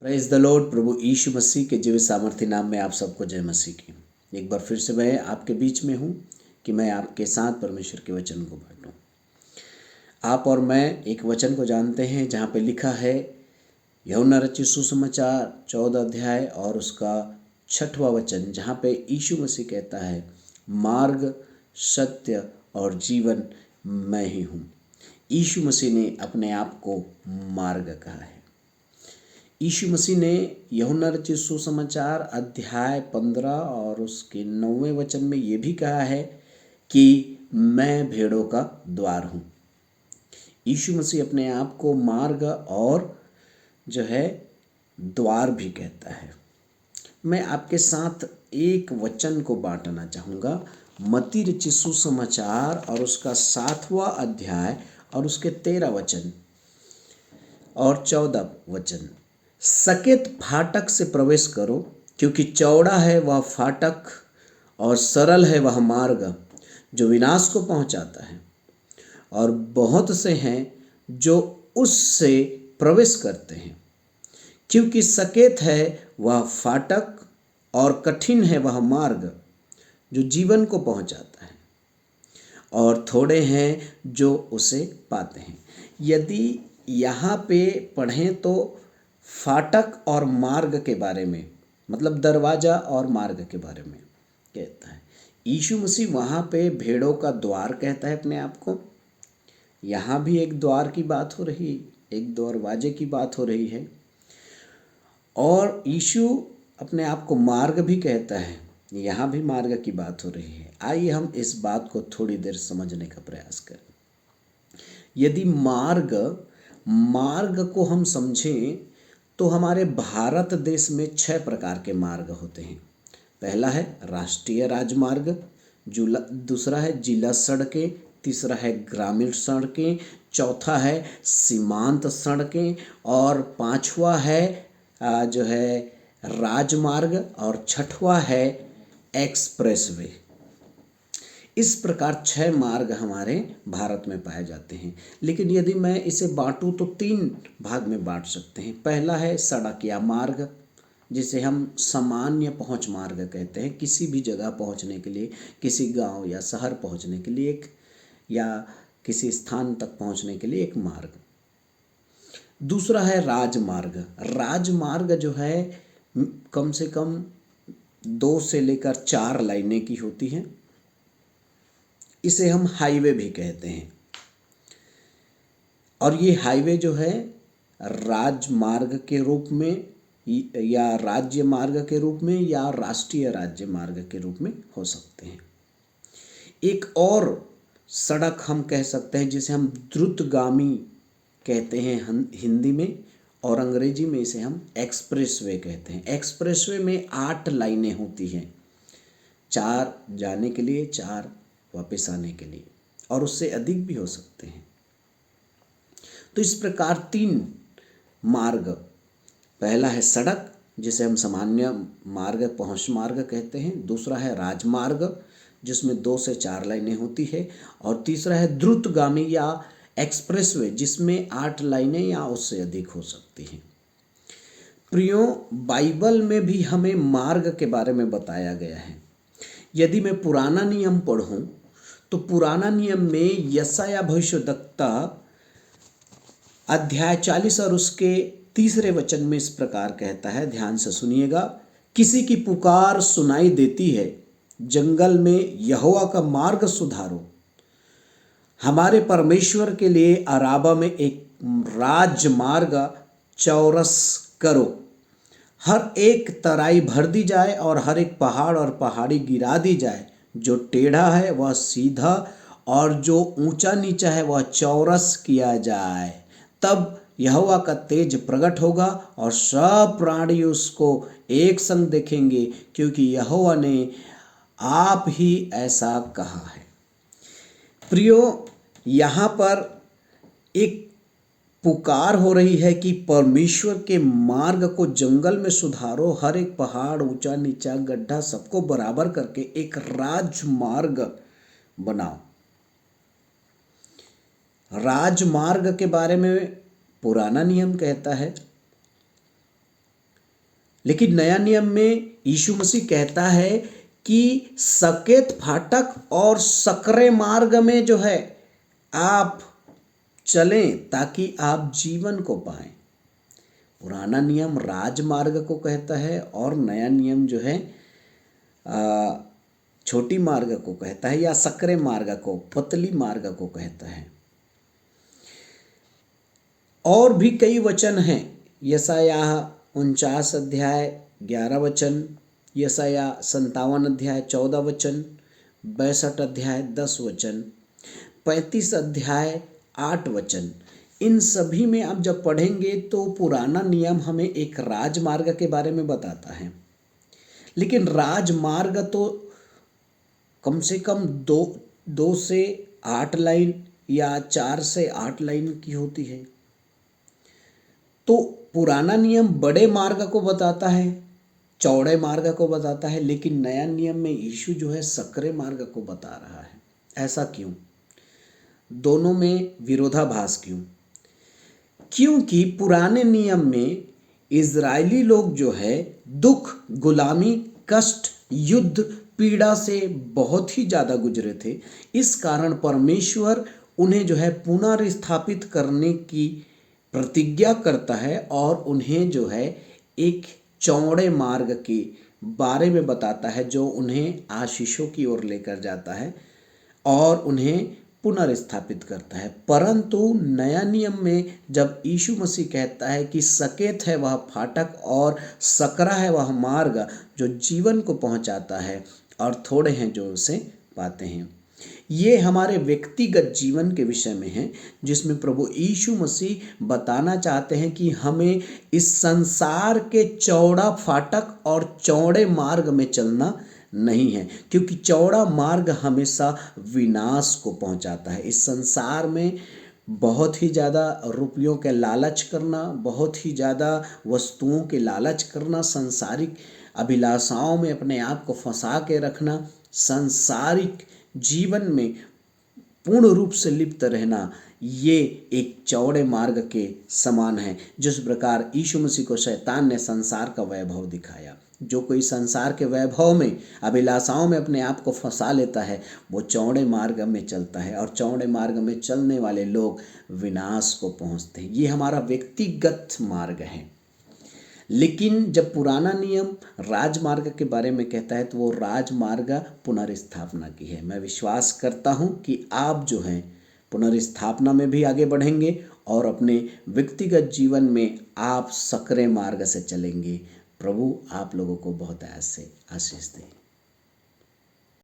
Praise the lord. प्रभु यीशु मसीह के जीवित सामर्थ्य नाम में आप सबको जय मसीह की। एक बार फिर से मैं आपके बीच में हूँ कि मैं आपके साथ परमेश्वर के वचन को बांटूं। आप और मैं एक वचन को जानते हैं जहाँ पे लिखा है यूहन्ना रचित सुसमाचार 14 अध्याय और उसका 6वां वचन, जहाँ पे यीशु मसीह कहता है, मार्ग सत्य और जीवन मैं ही हूँ। यीशु मसीह ने अपने आप को मार्ग कहा है। यीशु मसीह ने यूहन्ना रचित सुसमाचार अध्याय 15 और उसके 9वें वचन में ये भी कहा है कि मैं भेड़ों का द्वार हूँ। यीशु मसीह अपने आप को मार्ग और जो है द्वार भी कहता है। मैं आपके साथ एक वचन को बांटना चाहूँगा, मत्ती रचित सुसमाचार और उसका 7वां अध्याय और उसके 13 वचन और 14 वचन। सकेत फाटक से प्रवेश करो, क्योंकि चौड़ा है वह फाटक और सरल है वह मार्ग जो विनाश को पहुंचाता है, और बहुत से हैं जो उससे प्रवेश करते हैं। क्योंकि सकेत है वह फाटक और कठिन है वह मार्ग जो जीवन को पहुंचाता है, और थोड़े हैं जो उसे पाते हैं। यदि यहाँ पे पढ़ें तो फाटक और मार्ग के बारे में, मतलब दरवाज़ा और मार्ग के बारे में कहता है। यीशु मसीह वहाँ पे भेड़ों का द्वार कहता है अपने आप को। यहाँ भी एक द्वार की बात हो रही है, एक दरवाजे की बात हो रही है, और यीशु अपने आप को मार्ग भी कहता है। यहाँ भी मार्ग की बात हो रही है। आइए हम इस बात को थोड़ी देर समझने का प्रयास करें। यदि मार्ग को हम समझें तो हमारे भारत देश में 6 प्रकार के मार्ग होते हैं। पहला है राष्ट्रीय राजमार्ग, दूसरा है जिला सड़कें, तीसरा है ग्रामीण सड़कें, चौथा है सीमांत सड़कें, और पांचवा है जो है राजमार्ग, और छठवां है एक्सप्रेसवे। इस प्रकार 6 मार्ग हमारे भारत में पाए जाते हैं। लेकिन यदि मैं इसे बांटूं तो 3 भाग में बांट सकते हैं। पहला है सड़क या मार्ग, जिसे हम सामान्य पहुंच मार्ग कहते हैं। किसी भी जगह पहुंचने के लिए, किसी गांव या शहर पहुंचने के लिए या किसी स्थान तक पहुंचने के लिए एक मार्ग। दूसरा है राजमार्ग। राजमार्ग जो है कम से कम 2 से लेकर 4 लाइनें की होती हैं। इसे हम हाईवे भी कहते हैं, और ये हाईवे जो है राजमार्ग के रूप में या राज्य मार्ग के रूप में या राष्ट्रीय राज्य मार्ग के रूप में हो सकते हैं। एक और सड़क हम कह सकते हैं जिसे हम द्रुतगामी कहते हैं हिंदी में, और अंग्रेजी में इसे हम एक्सप्रेसवे कहते हैं। एक्सप्रेसवे में 8 लाइनें होती हैं, 4 जाने के लिए, 4 वापस आने के लिए, और उससे अधिक भी हो सकते हैं। तो इस प्रकार 3 मार्ग, पहला है सड़क जिसे हम सामान्य मार्ग, पहुंच मार्ग कहते हैं। दूसरा है राजमार्ग जिसमें 2 से 4 लाइनें होती है, और तीसरा है द्रुतगामी या एक्सप्रेसवे जिसमें 8 लाइनें या उससे अधिक हो सकती हैं। प्रियो, बाइबल में भी हमें मार्ग के बारे में बताया गया है। यदि मैं पुराना नियम पढ़ूं तो पुराना नियम में यशायाह भविष्यद्वक्ता अध्याय 40 और उसके 3 वचन में इस प्रकार कहता है, ध्यान से सुनिएगा। किसी की पुकार सुनाई देती है, जंगल में यहोवा का मार्ग सुधारो, हमारे परमेश्वर के लिए अराबा में एक राजमार्ग चौरस करो। हर एक तराई भर दी जाए और हर एक पहाड़ और पहाड़ी गिरा दी जाए। जो टेढ़ा है वह सीधा और जो ऊंचा नीचा है वह चौरस किया जाए। तब यहोवा का तेज प्रकट होगा और सब प्राणी उसको एक संग देखेंगे, क्योंकि यहोवा ने आप ही ऐसा कहा है। प्रियो, यहाँ पर एक पुकार हो रही है कि परमेश्वर के मार्ग को जंगल में सुधारो, हर एक पहाड़, ऊंचा नीचा, गड्ढा सबको बराबर करके एक राजमार्ग बनाओ। राजमार्ग के बारे में पुराना नियम कहता है लेकिन नया नियम में यीशु मसीह कहता है कि सकेत फाटक और सकरे मार्ग में जो है आप चलें ताकि आप जीवन को पाएं। पुराना नियम राजमार्ग को कहता है और नया नियम जो है छोटी मार्ग को कहता है या सकरे मार्ग को, पतली मार्ग को कहता है। और भी कई वचन हैं, यशायाह 49 अध्याय 11 वचन, यशायाह 57 अध्याय 14 वचन, 62 अध्याय 10 वचन, 35 अध्याय 8 वचन। इन सभी में आप जब पढ़ेंगे तो पुराना नियम हमें एक राजमार्ग के बारे में बताता है, लेकिन राजमार्ग तो कम से कम दो से 8 लाइन या 4 से 8 लाइन की होती है। तो पुराना नियम बड़े मार्ग को बताता है, चौड़े मार्ग को बताता है, लेकिन नया नियम में यीशु जो है सकरे मार्ग को बता रहा है। ऐसा क्यों? दोनों में विरोधाभास क्यों? क्योंकि पुराने नियम में इजरायली लोग जो है दुख, गुलामी, कष्ट, युद्ध, पीड़ा से बहुत ही ज़्यादा गुजरे थे। इस कारण परमेश्वर उन्हें जो है पुनर्स्थापित करने की प्रतिज्ञा करता है और उन्हें जो है एक चौड़े मार्ग के बारे में बताता है जो उन्हें आशीषों की ओर लेकर जाता है और उन्हें पुनर्स्थापित करता है। परंतु नया नियम में जब यीशु मसीह कहता है कि सकेत है वह फाटक और सकरा है वह मार्ग जो जीवन को पहुंचाता है और थोड़े हैं जो उसे पाते हैं, ये हमारे व्यक्तिगत जीवन के विषय में है, जिसमें प्रभु यीशु मसीह बताना चाहते हैं कि हमें इस संसार के चौड़ा फाटक और चौड़े मार्ग में चलना नहीं है, क्योंकि चौड़ा मार्ग हमेशा विनाश को पहुंचाता है। इस संसार में बहुत ही ज़्यादा रुपयों के लालच करना, बहुत ही ज़्यादा वस्तुओं के लालच करना, सांसारिक अभिलाषाओं में अपने आप को फंसा के रखना, सांसारिक जीवन में पूर्ण रूप से लिप्त रहना, ये एक चौड़े मार्ग के समान है। जिस प्रकार यीशु मसीह को शैतान ने संसार का वैभव दिखाया, जो कोई संसार के वैभव में, अभिलाषाओं में अपने आप को फंसा लेता है, वो चौड़े मार्ग में चलता है और चौड़े मार्ग में चलने वाले लोग विनाश को पहुंचते हैं। ये हमारा व्यक्तिगत मार्ग है। लेकिन जब पुराना नियम राजमार्ग के बारे में कहता है तो वो राजमार्ग पुनर्स्थापना की है। मैं विश्वास करता हूँ कि आप जो हैं पुनर्स्थापना में भी आगे बढ़ेंगे और अपने व्यक्तिगत जीवन में आप सकरे मार्ग से चलेंगे। प्रभु आप लोगों को बहुत ऐसे आशीष दें।